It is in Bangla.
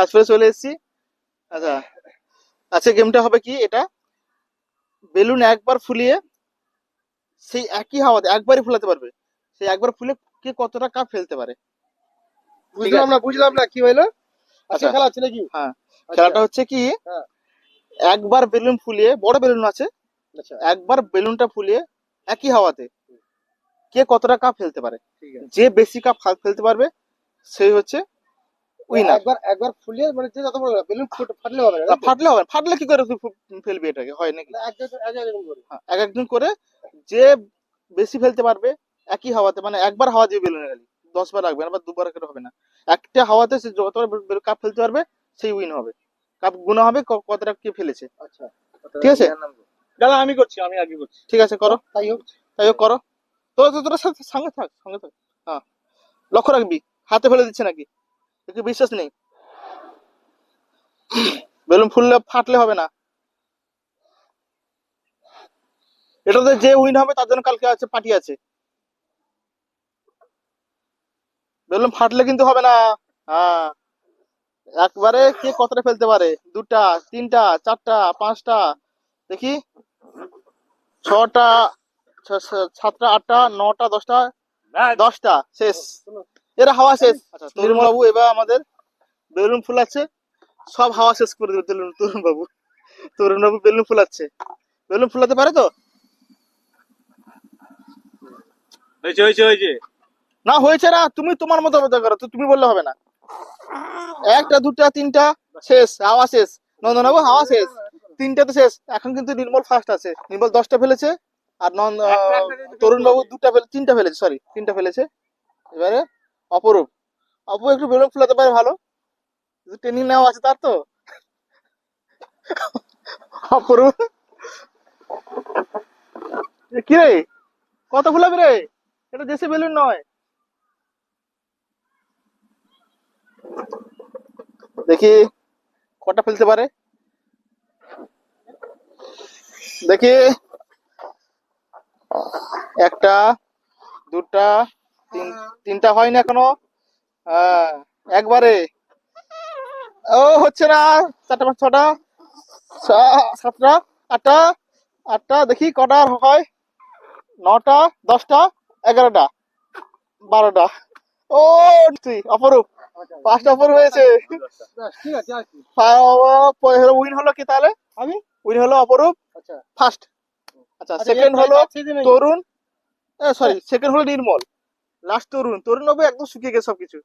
কাজ ফেলে চলে এসেছি। আচ্ছা, আজকে গেমটা হবে কি, এটা বেলুন একবার ফুলিয়ে সেই একই হাওয়াতে একবারই ফুলাতে পারবে। সেই একবার ফুলে কে কতটা কাপ ফেলতে পারে। ঠিক আছে, বুঝলাম না কি হইলো। আজকে আচ্ছা খেলা হচ্ছে নাকি? হ্যাঁ, আচ্ছা। খেলাটা হচ্ছে কি, হ্যাঁ। একবার বেলুন ফুলিয়ে, বড় বেলুন আছে, আচ্ছা, একবার বেলুনটা ফুলিয়ে একই হাওয়াতে কে কতটা কাপ ফেলতে পারে। ঠিক আছে। যে বেশি কাপ ফেলতে পারবে সেই হচ্ছে উইনার। একবার একবার ফুলিয়ে মানে যে যত বড় বেলুন ফাটলে হবে না, তাই তো? ফাটলে হবে না, ফাটলে কি করে তুই ফেলবি, এটাকে হয় নাকি? না, একজন করে। হ্যাঁ, এক একজন করে, যে বেশি ফেলতে পারবে একই হাওয়াতে, মানে একবার হাওয়া দিয়ে বেলুনে গেলি, 10 বার রাখবে না বা 2 বার করে হবে না, একটা হাওয়াতে সে যতবার কাপ ফেলতে পারবে সেই উইন হবে। কাপ গুণা হবে কতটা কে ফেলেছে। আচ্ছা, ঠিক আছে, দাদা আমি করছি, আমি আগে করছি। ঠিক আছে করো, তাই হোক। তাই হোক করো। তোরা সঙ্গে থাক, সঙ্গে থাক। হ্যাঁ, লক্ষ্য রাখবি হাতে ফেলে দিচ্ছে নাকি, একটু বিশ্বাস নেই। বেলুন ফুললে ফাটলে হবে না। এটাতে যে উইন হবে তার জন্য কালকে আছে পার্টি আছে। বেলুন ফাটলে কিন্তু হবে না। হ্যাঁ, একবারে কে কতটা ফেলতে পারে, 2টা 3টা 4টা 5টা, দেখি 6টা 7টা 8টা 9টা 10টা, 10টা শেষ। এরা হাওয়া শেষ। আচ্ছা, তরুণ বাবু এবার আমাদের বেলুন ফুলাচ্ছে, সব হাওয়া শেষ করে দেবে তরুণ বাবু বেলুন ফুলাচ্ছে। বেলুন ফুলাতে পারে তো? হয়েছে হয়েছে হয়েছে। না হয়েছে না, তুমি তোমার মতো মতো করো, তো তুমি বললে হবে না। 1টা 2টা 3টা শেষ, হাওয়া শেষ। নন্দনবাবু হাওয়া শেষ, 3টাতে শেষ। এখন কিন্তু নির্মল ফার্স্ট আছে, নির্মল 10টা ফেলেছে, আর তরুণ বাবু 3টা ফেলেছে, সরি 3টা ফেলেছে। এবারে অপরূপ, অপু একটু বেলুন ফুলাতে পারে ভালো, ট্রেনিং নেওয়া আছে তার তো। অপরূপ কি রে, কত ফুলাবি রে, এটা দেশি বেলুন নয়। দেখি কটা ফেলতে পারে, দেখি 1টা 2টা 3টা হয়নি এখনো। হ্যাঁ, একবারে। ও হচ্ছে না, 4টা 5 6টা 7টা 8টা 8টা, দেখি কটা আর হয়, 9টা 10টা 11টা 12টা। ও তুই অপরূপ, 5টা অপরূপ হয়েছে। ব্যাস, ঠিক আছে। আর কি? উইন হলো কি তাহলে? আমি? উইন হলো অপরূপ, আচ্ছা। ফার্স্ট। আচ্ছা, আচ্ছা, সেকেন্ড এর হলো prize আছে কি নেই? তরুণ, সরি সেকেন্ড হলো নির্মল, লাস্ট তরুণ বাবু একদম শুকিয়ে গেছে সবকিছু।